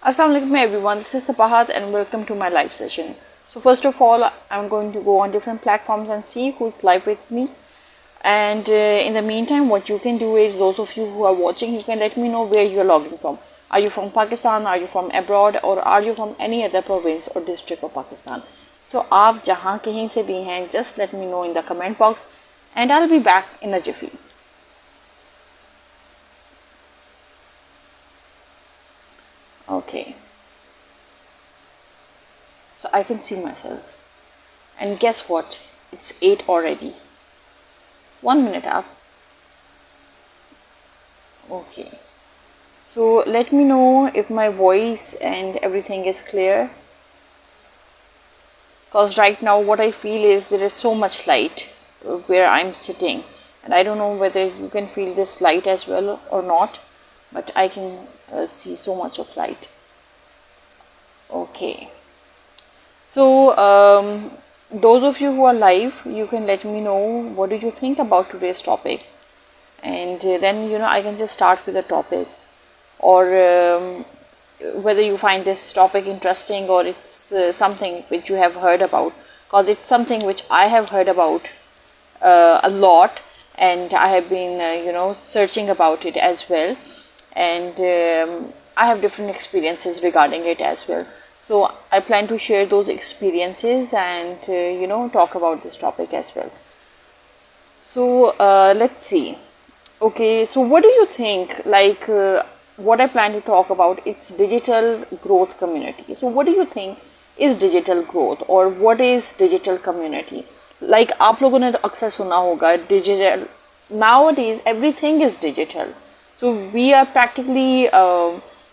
Assalamu alaikum everyone, this is Sabahat and welcome to my live session. So first of all, I'm going to go on different platforms and see who's live with me. And in the meantime, what you can do is, those of you who are watching, you can let me know where you're logging from. Are you from Pakistan, are you from abroad, or are you from any other province or district of Pakistan? So आप जहाँ कहीं से भी हैं, just let me know in the comment box and I'll be back in a jiffy. Okay, so I can see myself, and guess what, it's 8 already. 1 minute up. Okay, so let me know if my voice and everything is clear, because right now what I feel is there is so much light where I'm sitting, and I don't know whether you can feel this light as well or not, but I can see so much of light. Okay, so those of you who are live, you can let me know what do you think about today's topic, and then I can just start with the topic, or whether you find this topic interesting or it's something which you have heard about, because it's something which I have heard about a lot, and I have been searching about it as well, and I have different experiences regarding it as well. So I plan to share those experiences and talk about this topic as well. So let's see. Okay, so what do you think, like what I plan to talk about, it's digital growth community. So what do you think is digital growth, or what is digital community? Like आप लोगों ने अक्सर सुना होगा digital, nowadays everything is digital. So we are practically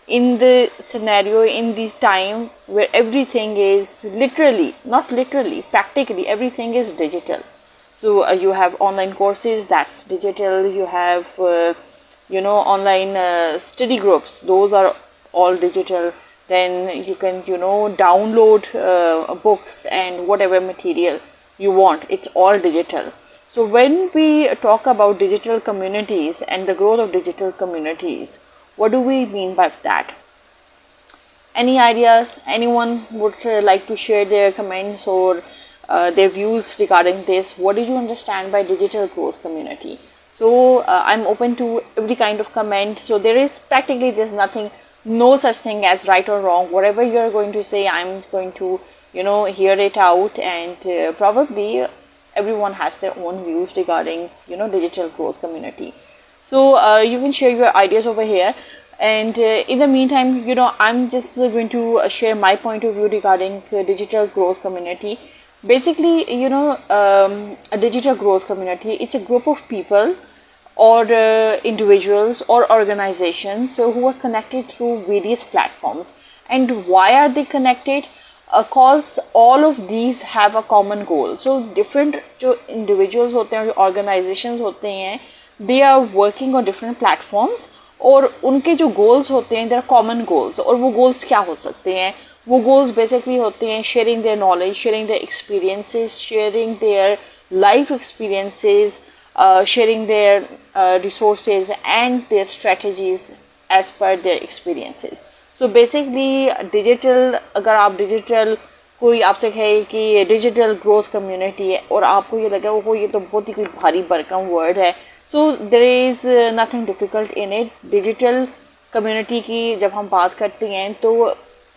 in the scenario, in the time where everything is literally, not literally, practically everything is digital. So you have online courses, that's digital. You have online study groups, those are all digital. Then you can download books and whatever material you want, it's all digital. So when we talk about digital communities and the growth of digital communities, what do we mean by that? Any ideas? Anyone would like to share their comments or their views regarding this? What do you understand by digital growth community? So I'm open to every kind of comment. So there's nothing, no such thing as right or wrong. Whatever you're going to say, I'm going to hear it out, and probably everyone has their own views regarding digital growth community. So you can share your ideas over here, and in the meantime, I'm just going to share my point of view regarding digital growth community. Basically, a digital growth community, it's a group of people or individuals or organizations who are connected through various platforms. And why are they connected? Cause all of these have a common goal. So different जो individuals होते हैं, जो organizations होते हैं, they are working on different platforms, और उनके जो goals होते हैं, there are common goals. और वो goals क्या हो सकते हैं? वो goals basically होते हैं sharing their knowledge, sharing their experiences, sharing their life experiences, sharing their resources and their strategies as per their experiences. So basically digital, अगर आप digital कोई आपसे कहे कि ये डिजिटल ग्रोथ कम्युनिटी है और आपको ये लगा वो ये तो बहुत ही कोई भारी भरकम वर्ड है, so there is nothing difficult in it. Digital community की जब हम बात करते हैं तो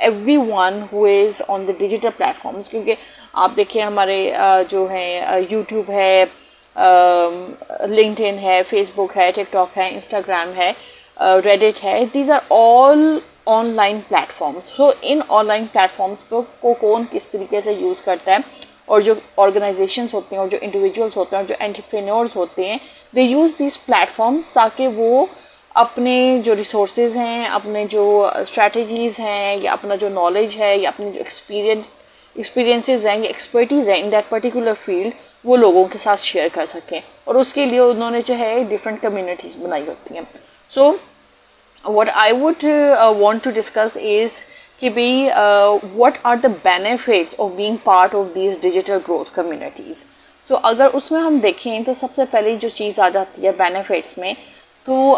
everyone who is on the digital platforms, क्योंकि आप देखिए हमारे जो हैं यूट्यूब है, लिंक्डइन है, फेसबुक है, टिकटॉक है, इंस्टाग्राम है, रेडिट है, these are all online platforms. So इन ऑनलाइन प्लेटफॉर्म्स को कौन किस तरीके से यूज़ करता है, और जो ऑर्गेनाइजेशंस होते हैं और जो इंडिविजुअल्स होते हैं और जो एंटरप्रेन्योर्स होते हैं, दे यूज़ दिस प्लेटफॉर्म्स ताकि वो अपने जो रिसोर्सेज हैं, अपने जो स्ट्रैटेजीज़ हैं, या अपना जो नॉलेज है, या अपने जो एक्सपीरियंसेस हैं या एक्सपर्टीज़ हैं इन दैट पर्टिकुलर फील्ड, वो लोगों के साथ शेयर कर सकें. और उसके लिए उन्होंने जो है डिफरेंट कम्युनिटीज़ बनाई होती हैं. सो what I would want to discuss is कि भाई what are the benefits of being part of these digital growth communities. So अगर उसमें हम देखें तो सबसे पहले जो चीज़ आ जाती है benefits में, तो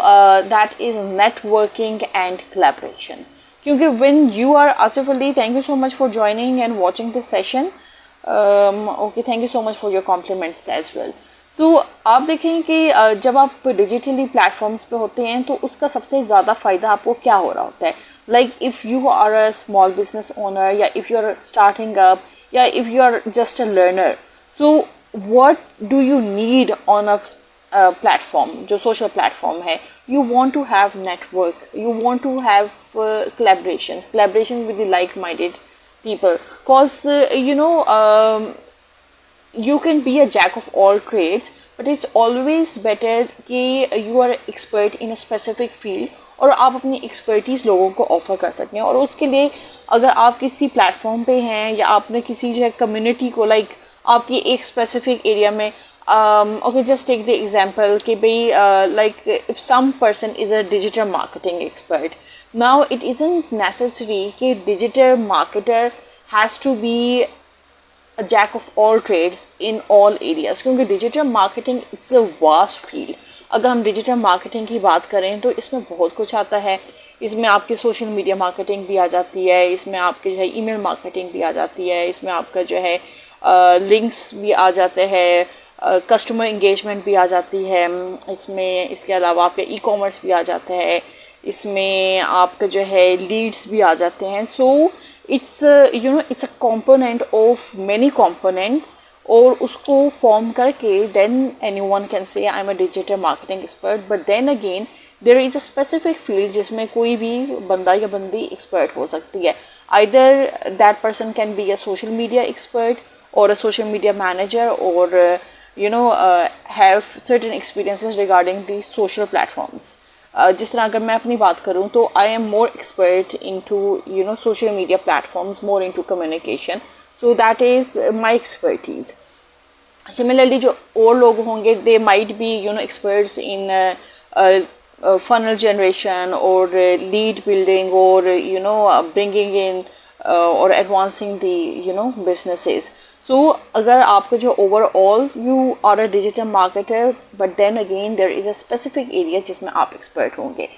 that is networking and collaboration. क्योंकि when you are Asif Ali, thank you so much for joining and watching this session. Okay, thank you so much for your compliments as well. So आप देखें कि जब आप digitally platforms पे होते हैं तो उसका सबसे ज़्यादा फ़ायदा आपको क्या हो रहा होता है. Like if you are a small business owner, या if you are starting up, या if you are just a learner, so what do you need on a platform जो social platform है. You want to have network, you want to have collaborations with the like-minded people, cause you can be a jack of all trades, but it's always better कि you are expert in a specific field और आप अपनी expertise लोगों को offer कर सकते हैं. और उसके लिए अगर आप किसी प्लेटफॉर्म पे हैं या आपने किसी जो है कम्युनिटी को आपकी एक स्पेसिफिक एरिया में okay, just take the example कि भाई like if some person is a digital marketing expert, now it isn't necessary कि digital marketer has to be a jack of all trades in all areas, क्योंकि digital marketing it's a vast field. अगर हम digital marketing की बात करें तो इसमें बहुत कुछ आता है. इसमें आपकी सोशल मीडिया मार्केटिंग भी आ जाती है, इसमें आपके जो है ईमेल मार्केटिंग भी आ जाती है, इसमें आपका जो है लिंक्स भी आ जाते हैं, कस्टमर इंगेजमेंट भी आ जाती है इसमें. इसके अलावा आपके ई कॉमर्स भी आ जाता है, इसमें आपका जो है लीड्स भी आ जाते हैं. So it's it's a component of many components, और उसको फॉर्म करके then anyone can say I am a digital marketing expert. But then again there is a specific field जिसमें कोई भी बंदा या बंदी एक्सपर्ट हो सकती है. Either that person can be a social media expert or a social media manager, or have certain experiences regarding the social platforms. जिस तरह अगर मैं अपनी बात करूँ तो I am more expert into social media platforms, more into communication, so that is my expertise. Similarly जो और लोग होंगे they might be experts in funnel generation, or lead building, or bringing in or advancing the businesses. So अगर आपको जो overall you are a digital marketer, but then again there is a specific area जिसमें आप expert होंगे.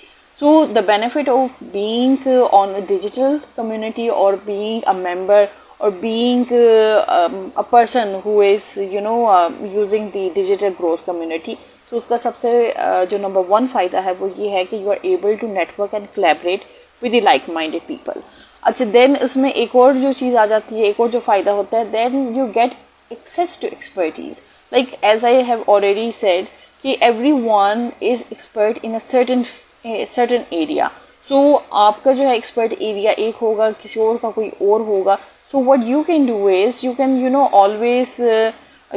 So the benefit of being on a digital community, or being a member, or being a person who is using the digital growth community, तो उसका सबसे जो number one फ़ायदा है वो ये है कि you are able to network and collaborate with the like-minded people. अच्छा, देन उसमें एक और जो चीज़ आ जाती है, एक और जो फ़ायदा होता है, then you get access to expertise. Like as I have already said कि everyone is expert in a certain area. So आपका जो है एक्सपर्ट एरिया एक होगा, किसी और का कोई और होगा. So what you can do is you can always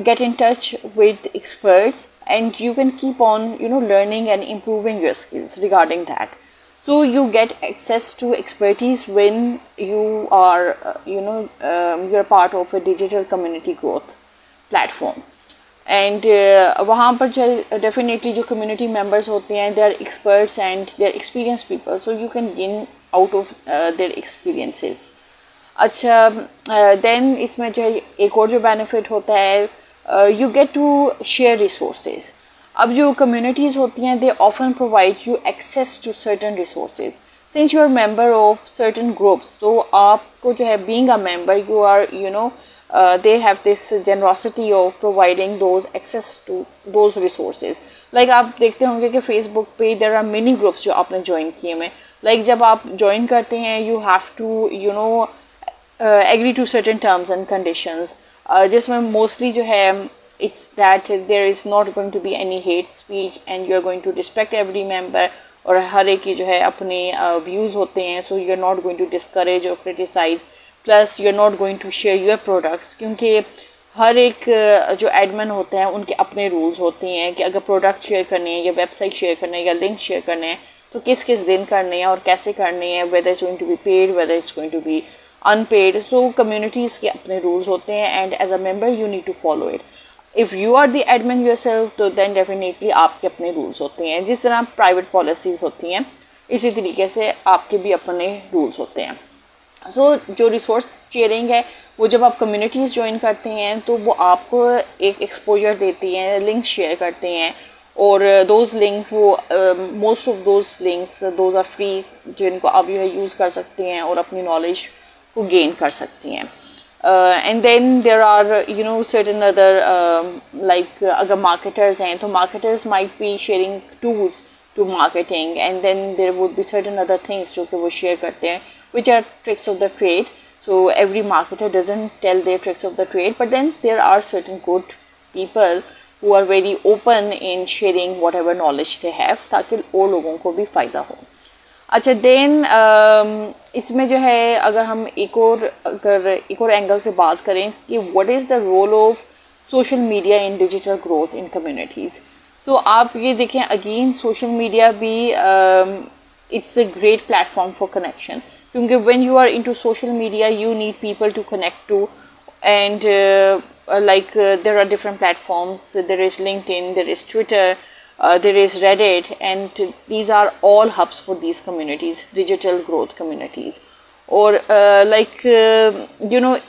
get in touch with experts, and you can keep on learning and improving your skills regarding that. So you get access to expertise when you are you're part of a digital community growth platform. And वहाँ पर जो definitely जो community members होते हैं, they are experts and they are experienced people, so you can gain out of their experiences. अच्छा, then इसमें जो है एक और जो benefit होता है, you get to share resources. अब जो communities होती हैं, they often provide you access to certain resources. Since you are member of certain groups, तो आपको जो है being a member, you are they have this generosity of providing those access to those resources. Like आप देखते होंगे कि Facebook पे there are many groups जो आपने join किए हैं. Like जब आप join करते हैं, you have to agree to certain terms and conditions. जिसमें mostly जो है it's that there is not going to be any hate speech, and you are going to respect every member, और हर एक की जो है अपने views होते हैं, so you are not going to discourage or criticize, plus you are not going to share your products, क्योंकि हर एक जो admin होते हैं उनके अपने rules होते हैं कि अगर product share करने हैं, या website share करने हैं, या link share करने हैं, तो किस किस दिन करने हैं और कैसे करने हैं, whether it's going to be paid, whether it's going to be unpaid. So communities के अपने rules होते हैं, and as a member you need to follow it. If you are the admin yourself, तो then definitely आपके अपने rules होते हैं. जिस तरह private policies होती हैं, इसी तरीके से आपके भी अपने rules होते हैं. So जो resource sharing है, वो जब आप communities join करते हैं तो वो आपको एक exposure देती हैं, links share करते हैं, और दोज लिंक वो most of those links those are free, जिनको आप जो है यूज़ कर सकती हैं और अपनी नॉलेज को गेन कर सकती हैं. And then there are certain other like अगर marketers हैं तो marketers might be sharing tools to marketing, and then there would be certain other things जो कि वो share करते हैं which are tricks of the trade. So every marketer doesn't tell their tricks of the trade, but then there are certain good people who are very open in sharing whatever knowledge they have ताकि और लोगों को भी फ़ायदा हो. अच्छा then इसमें जो है अगर हम एक और एंगल से बात करें कि what is the role of social media in digital growth in communities. So आप ये देखें अगेन सोशल मीडिया भी it's a great platform for connection, क्योंकि when you are into social media you need people to connect to, and like there are different platforms. There is LinkedIn, there is Twitter, there is Reddit, and these are all hubs for these communities, digital growth communities. Or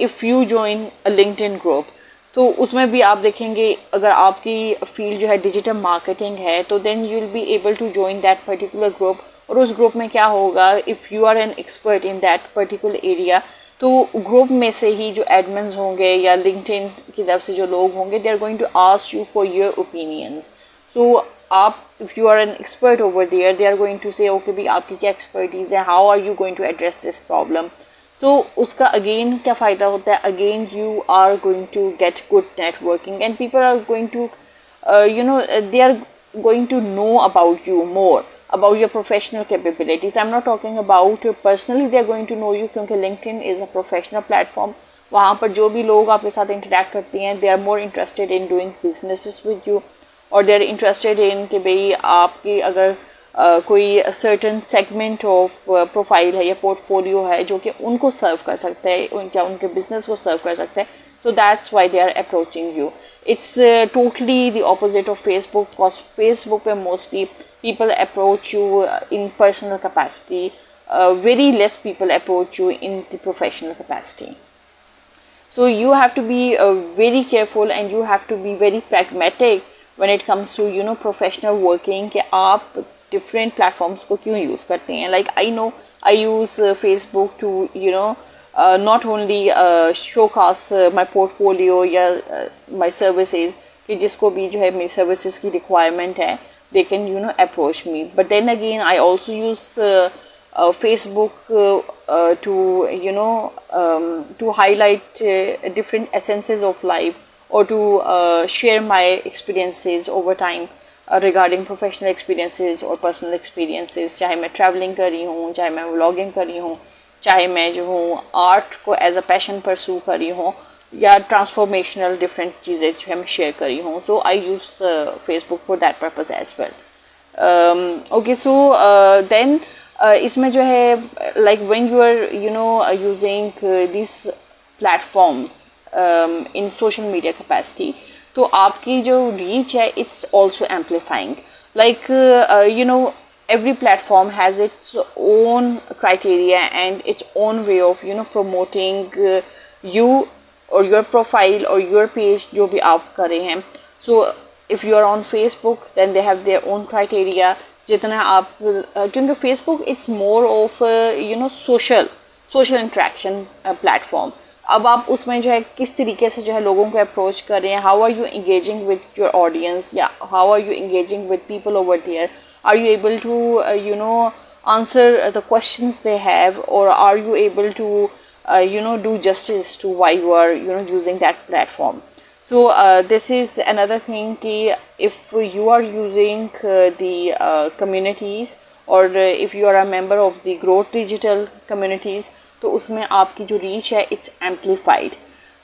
if you join a LinkedIn group, तो उसमें भी आप देखेंगे अगर आपकी field जो है digital marketing है तो then you will be able to join that particular group. और उस ग्रुप में क्या होगा, if you are an expert in that particular area, तो ग्रुप में से ही जो एडमिन्स होंगे या लिंक्डइन की तरफ से जो लोग होंगे they are going to ask you for your opinions. So आप if you are an expert over there they are going to say okay भी आपकी क्या एक्सपर्टीज़ है, how are you going to address this problem. So उसका again क्या फ़ायदा होता है, again you are going to get good networking and people are going to they are going to know about you more, about your professional capabilities. I'm not talking about personally they are going to know you, क्योंकि LinkedIn is a professional platform. वहाँ पर जो भी लोग आपके साथ interact करते हैं they are more interested in doing businesses with you, और they are interested in कि भाई आपकी अगर कोई certain segment of profile है या portfolio है जो कि उनको serve कर सकता है, उनके business को serve कर सकता है, so that's why they are approaching you. It's totally the opposite of Facebook, because Facebook पे mostly people approach you in personal capacity. Very less people approach you in the professional capacity. So you have to be very careful and you have to be very pragmatic when it comes to professional working कि आप different platforms को क्यों use करते हैं. Like I know I use Facebook to not only showcase my portfolio या my services, कि जिसको भी जो है मेरी services की requirement है they can approach me. But then again I also use Facebook to highlight different essences of life, or to share my experiences over time regarding professional experiences or personal experiences. चाहे मैं traveling कर रही हूँ, चाहे मैं vlogging कर रही हूँ, चाहे मैं जो हूँ आर्ट को एज अ पैशन परस्यू कर रही हूँ, या ट्रांसफॉर्मेशनल डिफरेंट चीज़ें जो है मैं शेयर कर रही हूँ. So I use Facebook for that purpose as well. Okay, so then इसमें जो है like when you are using this platforms in social media capacity, तो आपकी जो रीच है it's also amplifying. Like every platform has its own criteria and its own way of promoting you or your profile or your page जो भी आप कर रहे हैं. So if you are on Facebook then they have their own criteria. जितना आप क्योंकि Facebook it's more of social interaction platform. अब आप उसमें जो है किस तरीके से जो है लोगों को अप्रोच कर रहे हैं, how are you engaging with your audience, या how are you engaging with people over there. Are you able to answer the questions they have, or are you able to do justice to why you are using that platform. So this is another thing कि if you are using the communities, or if you are a member of the growth digital communities, तो उसमें आपकी जो reach है it's amplified.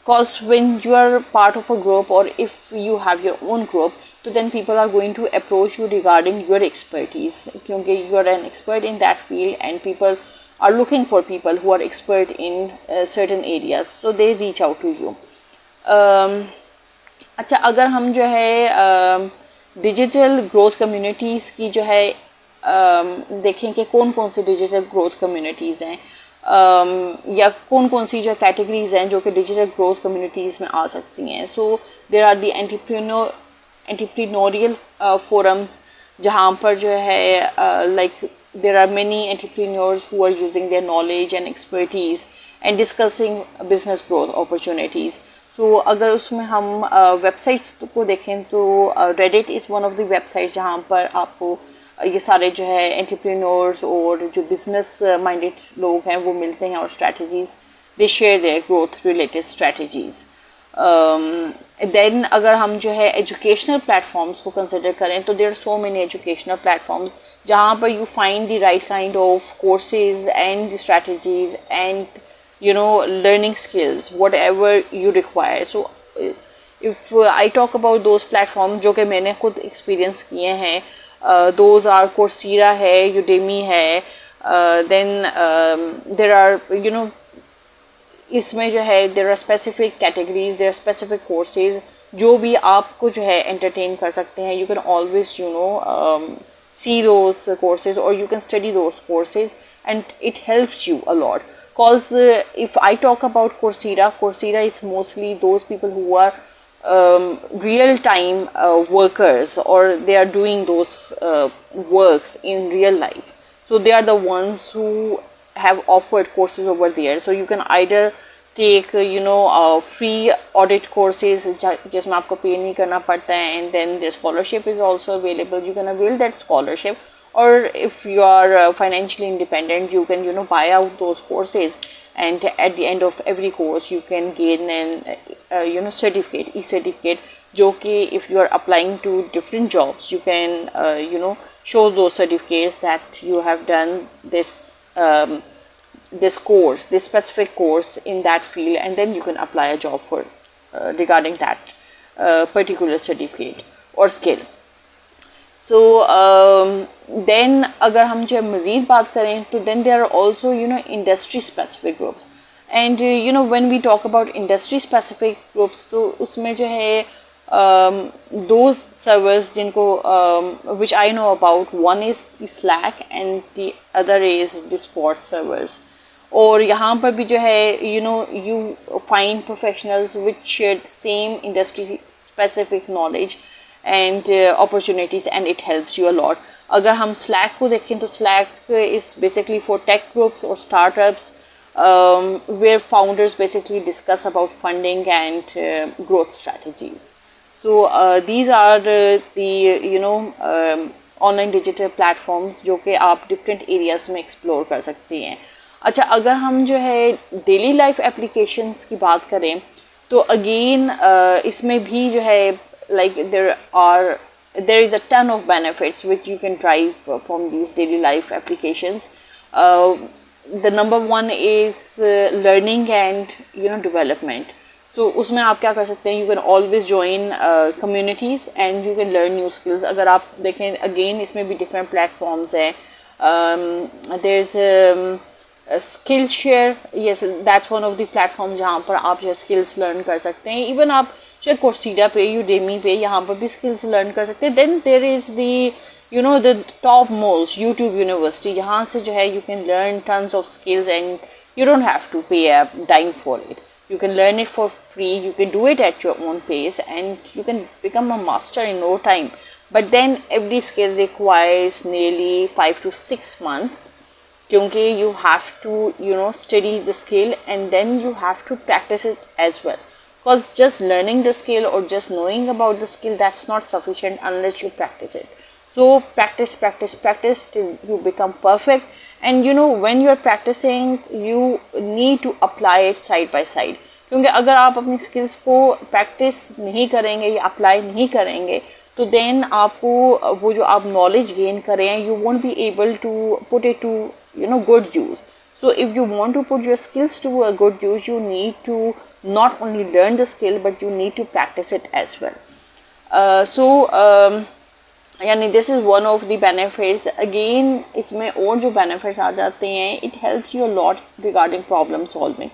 Because when you are part of a group, or if you have your own group, so then people are going to approach you regarding your expertise, क्योंकि you are an expert in that field and people are looking for people who are expert in certain areas, so they reach out to you. अच्छा, अगर हम जो है digital growth communities की जो है देखें कि कौन कौन सी डिजिटल ग्रोथ कम्युनिटीज़ हैं, या कौन कौन सी जो कैटेगरीज हैं जो कि डिजिटल ग्रोथ कम्युनिटीज़ में आ सकती हैं. So there are the entrepreneurial forums जहाँ पर जो है like there are many entrepreneurs who are using their knowledge and expertise and discussing business growth opportunities. So अगर उसमें हम websites को देखें तो Reddit is one of the websites जहाँ पर आपको ये सारे जो है entrepreneurs और जो business minded लोग हैं वो मिलते हैं और strategies they share their growth related strategies. Then अगर हम जो है educational platforms को consider करें तो there are so many educational platforms जहाँ पर you find the right kind of courses and the strategies and you know learning skills whatever you require. So if I talk about those platforms जो कि मैंने खुद experience किए हैं, those are Coursera है, Udemy है, then there are you know इसमें जो है there are specific categories, there are specific courses जो भी आपको जो है entertain कर सकते हैं. You can always you know see those courses or you can study those courses and it helps you a lot. Because if I talk about Coursera is mostly those people who are real-time workers or they are doing those works in real life. So they are the ones who have offered courses over there. So you can either take you know free audit courses जिसमें आपको pay नहीं करना पड़ता है and then the scholarship is also available. You can avail that scholarship, or if you are financially independent you can you know buy out those courses and at the end of every course you can gain an you know certificate, e-certificate जो कि if you are applying to different jobs you can you know show those certificates that you have done this this course, this specific course in that field, and then you can apply a job for regarding that particular certificate or skill. So then अगर हम जो मज़ीद बात करें तो then there are also you know industry specific groups, and you know when we talk about industry specific groups तो उसमें जो है those servers जिनको which I know about, one is the Slack and the other is Discord servers. और यहाँ पर भी जो है you know you find professionals which share the same industry specific knowledge and opportunities and it helps you a lot. अगर हम Slack को देखें तो Slack is basically for tech groups or startups where founders basically discuss about funding and growth strategies. So these are the you know online digital platforms जो कि आप different areas में explore कर सकते हैं. अच्छा अगर हम जो है डेली लाइफ एप्लीकेशंस की बात करें तो अगेन इसमें भी जो है like there is a ton of benefits which you can derive from these daily life applications. The number one is learning and you know development. So उसमें आप क्या कर सकते हैं, you can always join communities and you can learn new skills. अगर आप देखें again इसमें भी different platforms हैं. There's Skillshare, yes, that's one of the platforms जहाँ पर आप जो skills learn कर सकते हैं. Even आप जो Coursera पे, Udemy पे यहाँ पर भी skills learn कर सकते हैं. Then there is the you know the top most YouTube University जहाँ से जो है you can learn tons of skills and you don't have to pay a dime for it. You can learn it for free, you can do it at your own pace and you can become a master in no time. But then every skill requires nearly 5 to 6 months क्योंकि you have to you know study the skill and then you have to practice it as well, because just learning the skill or just knowing about the skill, that's not sufficient unless you practice it. So practice till you become perfect. And you know when you are practicing you need to apply it side by side, क्योंकि अगर आप अपनी skills को practice नहीं करेंगे या apply नहीं करेंगे तो then आपको वो जो आप knowledge gain करें you won't be able to put it to you know good use. So if you want to put your skills to a good use you need to not only learn the skill but you need to practice it as well. यानी this is one of the benefits. Again इसमें और जो benefits आ जाते हैं, it helps you a lot regarding problem solving.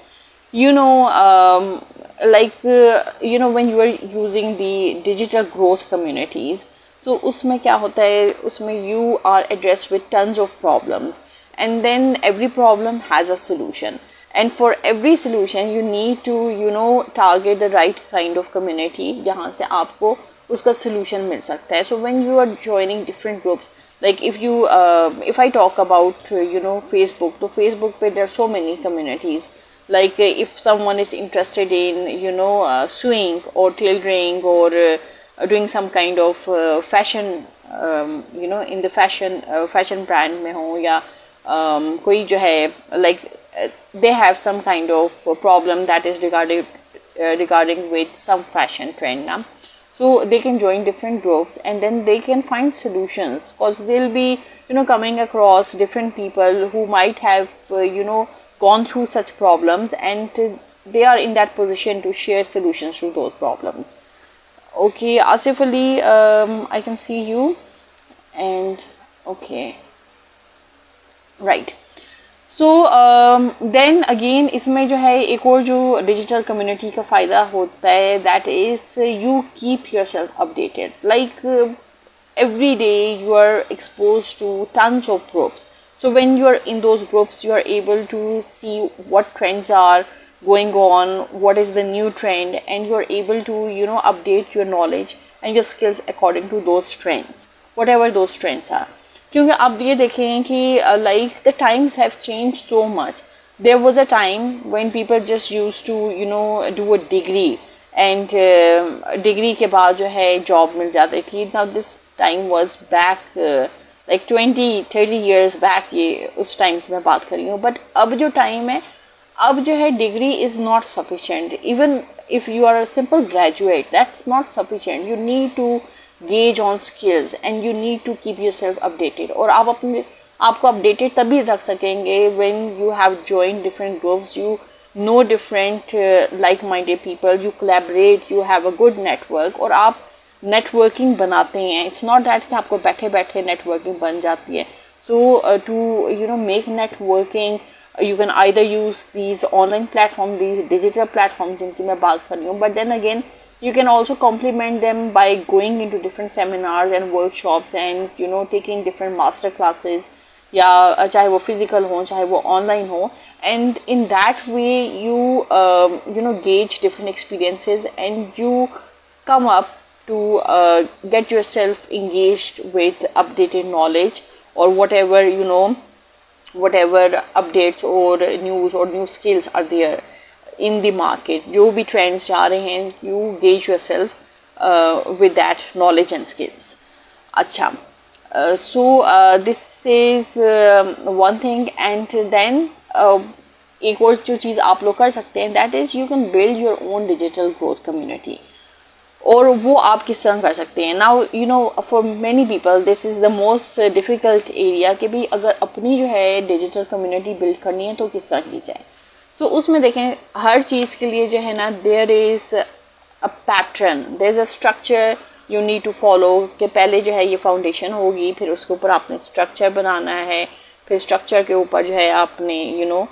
You know like you know when you are using the digital growth communities, so उसमें क्या होता है, उसमें you are addressed with tons of problems and then every problem has a solution, and for every solution you need to you know target the right kind of community जहाँ से आपको उसका solution मिल सकता है. So when you are joining different groups, like if I talk about Facebook, तो Facebook पे there are so many communities. Like if someone is interested in sewing or tailoring or doing some kind of fashion, in the fashion brand में हो, या कोई जो है like they have some kind of problem that is regarding with some fashion trend now. So they can join different groups and then they can find solutions, because they'll be coming across different people who might have gone through such problems, and they are in that position to share solutions to those problems. Okay, Asif Ali, I can see you. And okay, right. So then again इसमें जो है एक और जो digital community का फ़ायदा होता है, that is you keep your self updated. Like every day you are exposed to tons of groups. So when you are in those groups, you are able to see what trends are going on, what is the new trend, and you are able to update your knowledge and your skills according to those trends, whatever those trends are. क्योंकि आप ये देखें कि like the times have changed so much. There was a time when people just used to do a degree, and degree के बाद जो है job मिल जाती थी. Now this time was back like 20-30 years back, ये उस टाइम की मैं बात कर रही हूँ. बट अब जो टाइम है, अब जो है degree is not sufficient. Even if you are a simple graduate, that's not sufficient. You need to gauge on skills and you need to keep yourself updated. और आप अपने आपको updated तभी रख सकेंगे when you have joined different groups, you know different like-minded people, you collaborate, you have a good network, और आप networking बनाते हैं. It's not that कि आपको बैठे बैठे networking बन जाती है. So to make networking, you can either use these online platforms, these digital platforms जिनकी मैं बात कर रही हूँ, but then again you can also complement them by going into different seminars and workshops and taking different master classes, या चाहे वो physical हो चाहे वो online हो, and in that way you gauge different experiences and you come up to get yourself engaged with updated knowledge or whatever whatever updates or news or new skills are there in the market. जो भी trends जा रहे हैं, you gauge yourself with that knowledge and skills. अच्छा, so this is one thing. And then एक और जो चीज़ आप लोग कर सकते हैं, that is you can build your own digital growth community. और वो आप किस तरह कर सकते हैं. Now for many people this is the most difficult area कि भी अगर अपनी जो है digital community build करनी है तो किस तरह की जाए. So उसमें देखें, हर चीज़ के लिए जो है ना, there is a pattern, there is a structure you need to follow. कि पहले जो है ये foundation होगी, फिर उसके ऊपर आपने structure बनाना है, फिर structure के ऊपर जो है आपने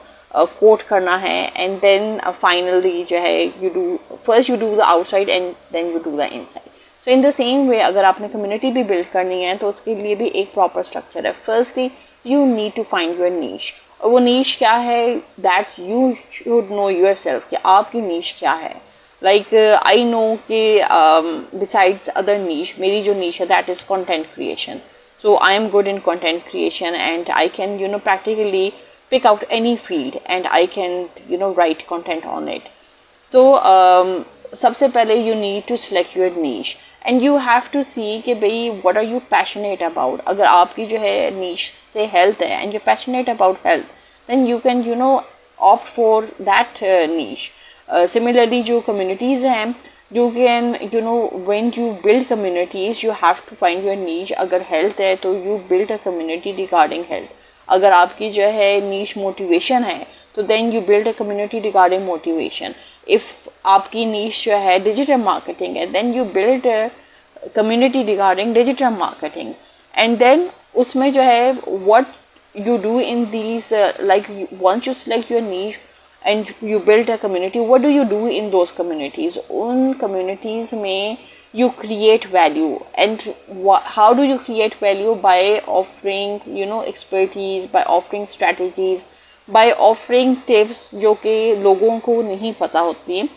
कोट करना है, and then finally जो है you do first you do the outside and then you do the inside. So in the same way अगर आपने community भी build करनी है तो उसके लिए भी एक proper structure है. Firstly you need to find your niche. और वो niche क्या है, that you should know yourself कि आपकी niche क्या है. Like I know कि besides other niche, मेरी जो niche है that is content creation. So I am good in content creation and I can practically pick out any field and I can write content on it. So सबसे पहले you need to select your niche and you have to see कि भाई what are you passionate about. अगर आपकी जो है niche से health है and you're passionate about health, then you can opt for that niche. Similarly जो communities हैं, you can when you build communities you have to find your niche. अगर health है तो you build a community regarding health. अगर आपकी जो है niche motivation है तो then you build a community regarding motivation. If आपकी niche जो है digital marketing है, then you build a community regarding digital marketing. And then उसमें जो है what you do in these like once you select your niche and you build a community, what do you do in those communities? उन communities में you create value. And how do you create value? By offering expertise, by offering strategies, by offering tips जो कि लोगों को नहीं पता होती.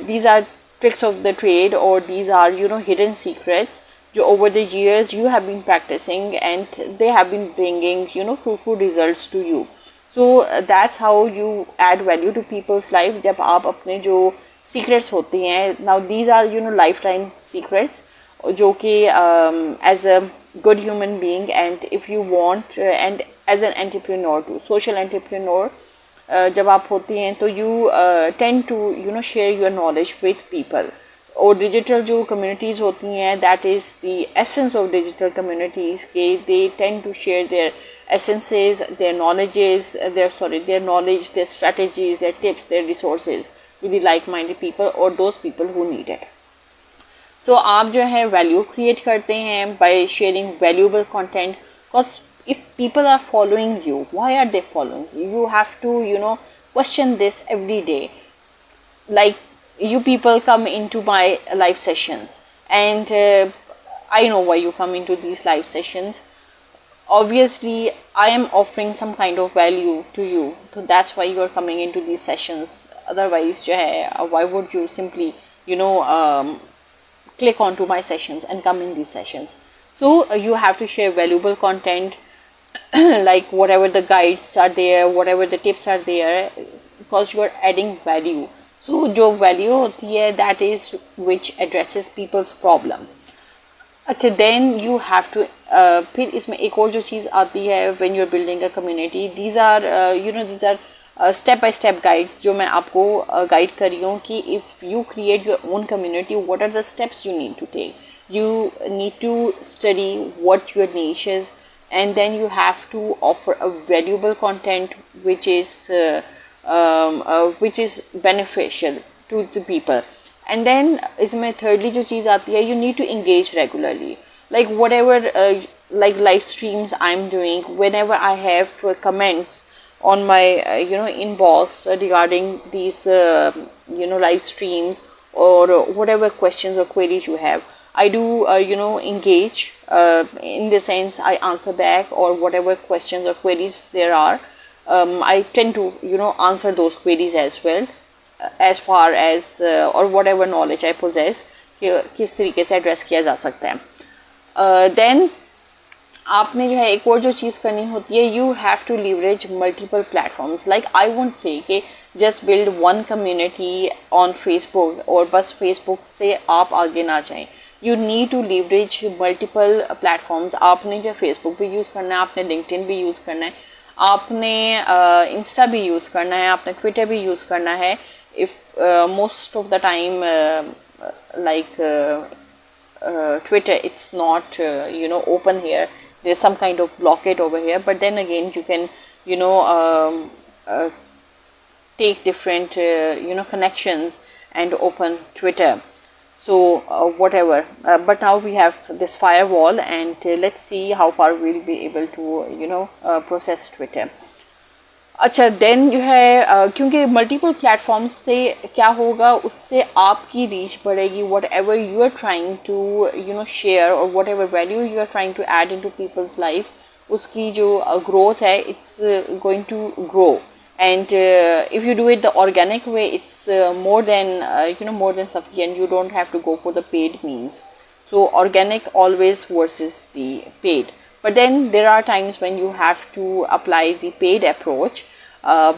These are tricks of the trade, or these are hidden secrets जो over the years you have been practicing and they have been bringing fruitful results to you. So that's how you add value to people's life. जब आप अपने जो secrets होती हैं, now these are lifetime secrets जो कि as a good human being, and if you want and as an entrepreneur too, social entrepreneur, जब आप होती हैं तो you tend to share your knowledge with people. और डिजिटल जो कम्युनिटीज़ होती हैं, that is the essence of digital communities के they tend to share their essences, their knowledges, their knowledge, their strategies, their tips, their resources with the like-minded people or those people who need it. So आप जो है value create करते हैं by sharing valuable content, because if people are following you, why are they following you? You have to question this every day. Like, you people come into my live sessions, and I know why you come into these live sessions. Obviously I am offering some kind of value to you, so that's why you are coming into these sessions. Otherwise jo hai, why would you simply click onto my sessions and come in these sessions? So you have to share valuable content like whatever the guides are there, whatever the tips are there, because you are adding value. So जो value होती है, that is which addresses people's problem. अच्छा, then you have to फिर इसमें एक और जो चीज़ आती है when you're building a community, these are step by step guides जो मैं आपको guide कर रही हूँ कि if you create your own community, what are the steps you need to take. You need to study what your niche is, and then you have to offer a valuable content which is beneficial to the people. And then इसमें thirdly जो चीज़ आती है, you need to engage regularly, like whatever like live streams I'm doing, whenever I have comments on my inbox regarding these live streams, or whatever questions or queries you have, I do engage in the sense I answer back, or whatever questions or queries there are. I tend to answer those queries as well, as far as or whatever knowledge I possess कि किस तरीके से address किया जा सकता है. Then आपने जो है एक और जो चीज़ करनी होती है, you have to leverage multiple platforms. Like I won't say कि just build one community on Facebook और बस Facebook से आप आगे ना जाएं. You need to leverage multiple platforms. आपने जो Facebook भी यूज़ करना है, आपने LinkedIn भी यूज़ करना है, आपने इंस्टा भी यूज़ करना है, आपने ट्विटर भी यूज़ करना है. If most of the time like Twitter, it's not open here, there's some kind of blockade over here, but then again you can take different connections and open Twitter. So whatever, but now we have this firewall, and let's see how far we'll be able to process Twitter. अच्छा, then जो है क्योंकि multiple platforms से क्या होगा, उससे आपकी reach बढ़ेगी. Whatever you are trying to share, और whatever value you are trying to add into people's life, उसकी जो ग्रोथ है, it's going to grow. And if you do it the organic way, it's more than sufficient. You don't have to go for the paid means. So organic always versus the paid. But then there are times when you have to apply the paid approach,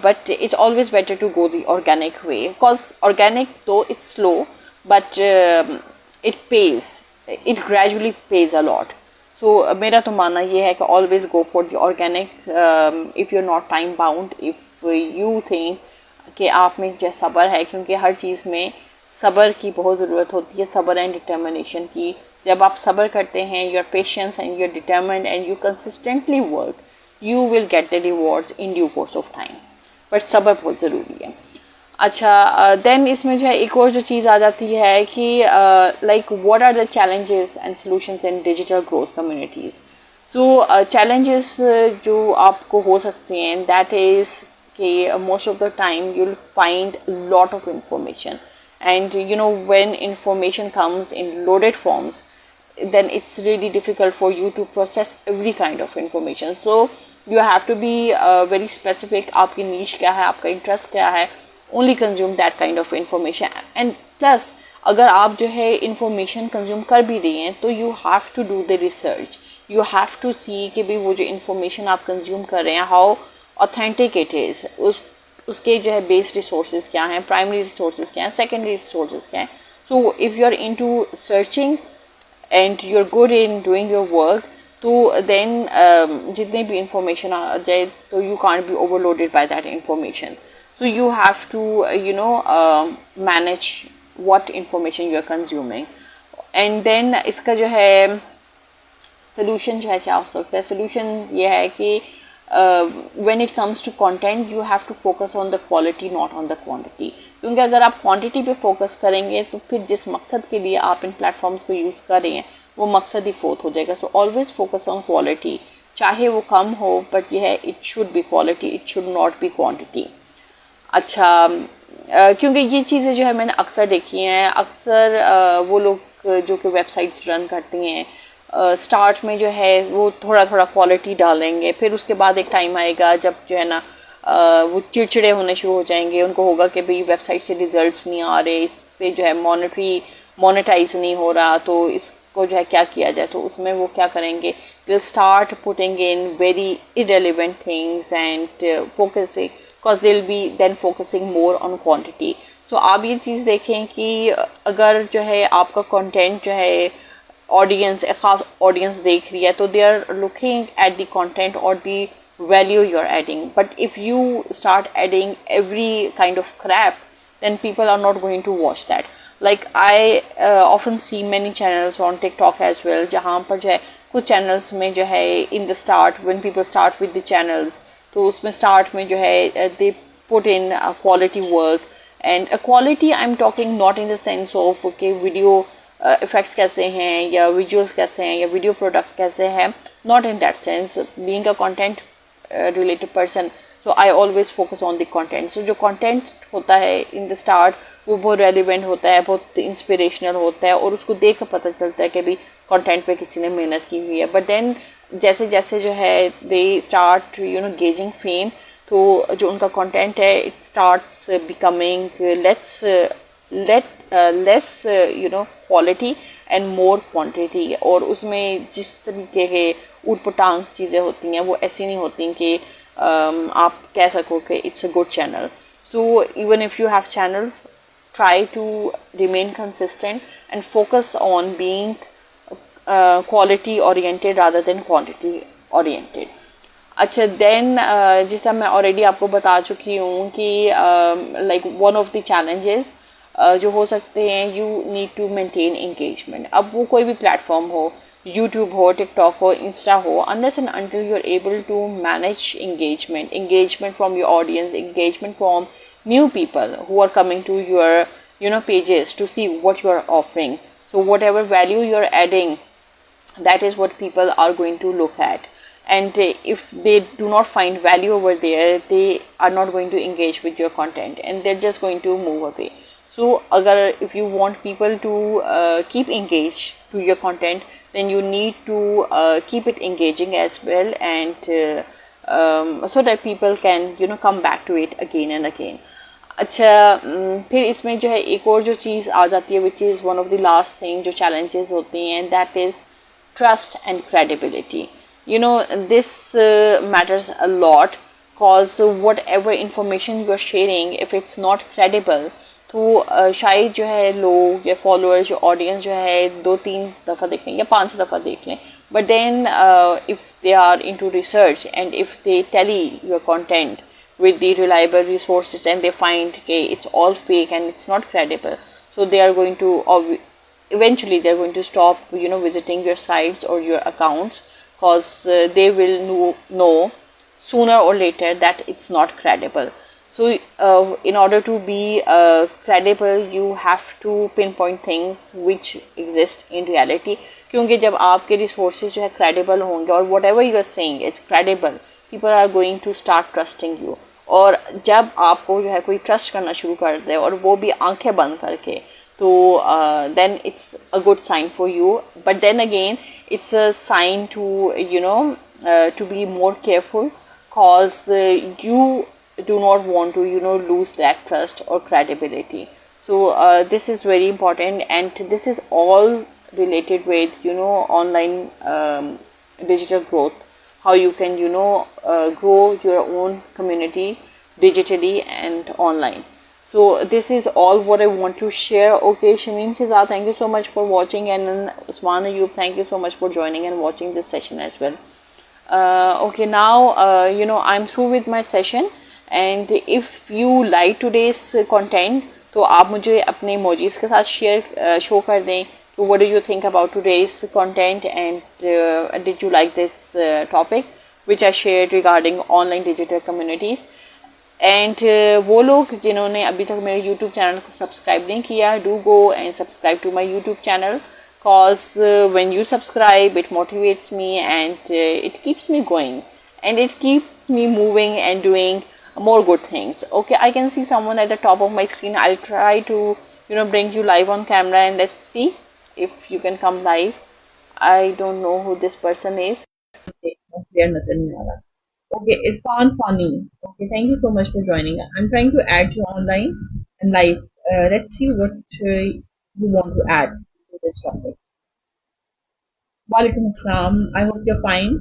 but it's always better to go the organic way, because organic, though it's slow, but it pays. It gradually pays a lot. So मेरा तो मानना ये है कि always go for the organic if you're not time bound. If you think कि आप में जो सब्र है, क्योंकि हर चीज़ में सब्र की बहुत ज़रूरत होती है, सब्र एंड डिटर्मिनेशन की. जब आप सब्र करते हैं, you are patience and you are determined and you consistently work, you will get the rewards in due course of time. But सब्र बहुत ज़रूरी है. अच्छा, देन इसमें जो है एक और जो चीज़ आ जाती है कि like what are the challenges and solutions in digital growth communities. So challenges जो आपको हो सकते हैं, दैट इज़ कि most of the time you will find lot of information, and when information comes in loaded forms, then it's really difficult for you to process every kind of information. So you have to be very specific. आपकी niche क्या है, आपका interest क्या है, only consume that kind of information. And plus अगर आप जो है इंफॉर्मेशन कंज्यूम कर भी रही हैं तो you have to do the research, you have to see कि भाई वो जो इंफॉर्मेशन आप कंज्यूम कर रहे हैं हाउ ऑथेंटिक इट इज़, उसके जो है बेस रिसोर्सेज क्या हैं, प्राइमरी रिसोर्सेज क्या हैं, सेकेंडरी रिसोर्सेज क्या हैं. So if you are into searching and you are good in doing your work, तो देन जितने भी इंफॉर्मेशन आ जाए तो you can't be overloaded by that information. So you have to manage what information you are consuming. And then इसका जो है solution जो है क्या हो सकता है, solution ये है कि when it comes to content you have to focus on the quality not on the quantity. क्योंकि अगर आप quantity पे focus करेंगे तो फिर जिस मकसद के लिए आप इन platforms को use कर रहे हैं वो मकसद ही फोत हो जाएगा. So always focus on quality, चाहे वो कम हो but ये है it should be quality, it should not be quantity. अच्छा, क्योंकि ये चीज़ें जो है मैंने अक्सर देखी हैं, अक्सर वो लोग जो कि वेबसाइट्स रन करती हैं स्टार्ट में जो है वो थोड़ा थोड़ा क्वालिटी डालेंगे, फिर उसके बाद एक टाइम आएगा जब जो है ना वो चिड़चिड़े होने शुरू हो जाएंगे, उनको होगा कि भाई वेबसाइट से रिजल्ट्स नहीं आ रहे, इस पे जो है मोनेटाइज नहीं हो रहा, तो इसको जो है क्या किया जाए. तो उसमें वो क्या करेंगे, they start putting in very irrelevant things and focusing because they'll be then focusing more on quantity. So आप ये चीज़ देखें कि अगर जो है आपका कंटेंट जो है ऑडियंस, एक ख़ास ऑडियंस देख रही है तो they are looking at the content or the value you're adding. But if you start adding every kind of crap, then people are not going to watch that. Like I often see many channels on TikTok as well, जहाँ पर जो है कुछ channels में जो है in the start when people start with the channels, तो उसमें स्टार्ट में जो है they put in quality work and quality I am talking not in the sense of के वीडियो इफेक्ट्स कैसे हैं या विजुअल्स कैसे हैं या वीडियो प्रोडक्ट कैसे हैं, not in that sense. Being a content related person, so I always focus on the content. So जो कंटेंट होता है इन द स्टार्ट वो बहुत रेलिवेंट होता है, बहुत इंस्पिरेशनल होता है और उसको देख कर पता चलता है कि भाई कंटेंट पे किसी ने मेहनत की हुई है. बट देन जैसे जैसे जो है दे स्टार्ट गेजिंग फेम, तो जो उनका कंटेंट है it starts becoming less quality and more quantity. और उसमें जिस तरीके के ऊट-पटांग चीज़ें होती हैं वो ऐसी नहीं होती कि आप कह सको कि it's a good channel. So even if you have channels, try to remain consistent and focus on being quality oriented rather than quantity oriented. अच्छा, देन जिस तरह मैं ऑलरेडी आपको बता चुकी हूँ कि like one of the challenges जो हो सकते हैं, you need to maintain engagement. अब वो कोई भी प्लेटफॉर्म हो, यूट्यूब हो, टिकटॉक हो, इंस्टा हो, unless and until you are able to manage engagement from your audience, engagement from new people who are coming to your pages to see what you are offering. So whatever value you are adding, that is what people are going to look at. And if they do not find value over there, they are not going to engage with your content and they're just going to move away. So if you want people to keep engaged to your content, then you need to keep it engaging as well, and so that people can come back to it again and again. अच्छा, फिर इसमें जो है एक और जो चीज़ आ जाती है, which is one of the last thing जो challenges होती हैं, that is trust and credibility. This matters a lot, cause whatever information you are sharing, if it's not credible, तो शायद जो है लोग या followers, जो audience जो है 2-3 दफ़ा देख लें या 5 दफ़ा देख लें, but then if they are into research and if they tally your content with the reliable resources and they find okay it's all fake and it's not credible, so they are going to eventually they're going to stop visiting your sites or your accounts, because they will know sooner or later that it's not credible. So in order to be credible, you have to pinpoint things which exist in reality. क्योंकि जब आपके resources जो है credible होंगे और whatever you are saying is credible, people are going to start trusting you. और जब आपको जो है कोई trust करना शुरू कर दे और वो भी आंखें बंद करके, तो then it's a good sign for you. But then again, it's a sign to to be more careful, cause you do not want to lose that trust or credibility. So this is very important, and this is all related with online digital growth, how you can grow your own community digitally and online. So this is all what I want to share. Okay, Shamim Shizad, thank you so much for watching, and then Usman Ayub, thank you so much for joining and watching this session as well. Okay, now I'm through with my session, and if you like today's content, तो आप मुझे अपने emojis के साथ share show कर दें कि what do you think about today's content, and did you like this topic which I shared regarding online digital communities. And वो लोग जिन्होंने अभी तक मेरे यूट्यूब चैनल को सब्सक्राइब नहीं किया, do go and subscribe to my YouTube channel, cause when you subscribe it motivates me, and it keeps me going, and it keeps me moving and doing more good things. Okay, I can see someone at the top of my screen. I'll try to bring you live on camera, and let's see if you can come live. I don't know who this person is. Okay, Irfan Fani. Okay, thank you so much for joining. I'm trying to add you online and live. Let's see what you want to add to this topic. Walaikum Assalam. I hope you're fine.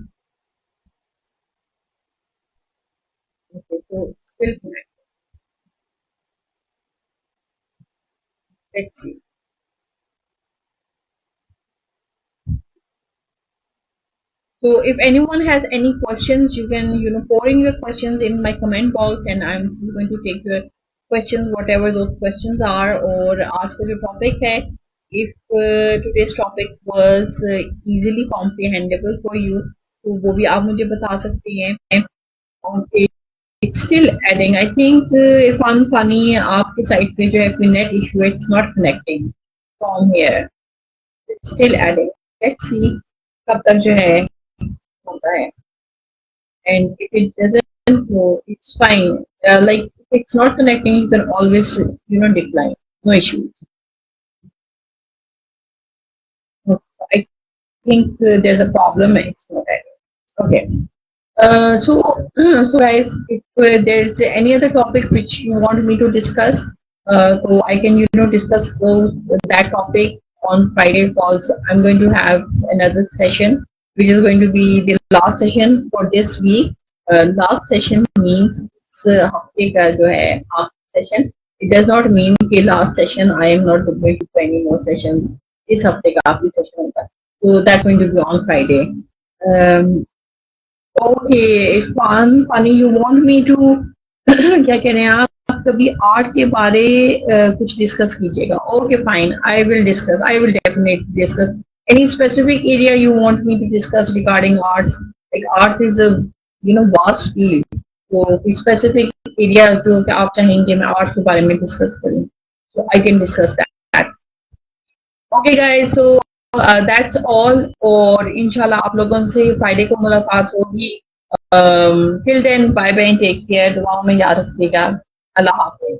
Okay, so still connected. Let's see. So if anyone has any questions, you can pour in your questions in my comment box, and I'm just going to take your questions, whatever those questions are, or ask for your topic hai. If today's topic was easily comprehensible for you, तो वो भी आप मुझे बता सकती हैं. Okay, it's still adding. I think Irfan Fani, आपके side पे जो है कोई net issue, it's not connecting from here. It's still adding. Let's see कब तक जो है होता है. And if it doesn't go, it's fine. Like if it's not connecting, you can always decline. No issues. Okay, I think there's a problem. It's not adding. Okay. So guys, if there's any other topic which you want me to discuss, so I can discuss that topic on Friday, because I'm going to have another session which is going to be the last session for this week. Last session means हफ्ते का जो है last session. It does not mean कि last session I am not going to do any more sessions. इस हफ्ते का आखिरी session होगा. So that's going to be on Friday. Okay, Irfan, funny, you want me to क्या कह रहे हैं आप कभी आर्ट के बारे कुछ डिस्कस कीजिएगा. Okay, fine, I will discuss. I will definitely discuss. Any specific area you want me to discuss regarding arts? Like arts is a vast field. So specific area जो कि आप चाहेंगे मैं आर्ट के बारे में डिस्कस करूँ, so I can discuss that. Okay, guys, so that's all. और इंशाल्लाह आप लोगों से फ्राइडे को मुलाकात होगी. Till then, bye bye, take care. दुआओं में याद रखिएगा. अल्लाह हाफिज.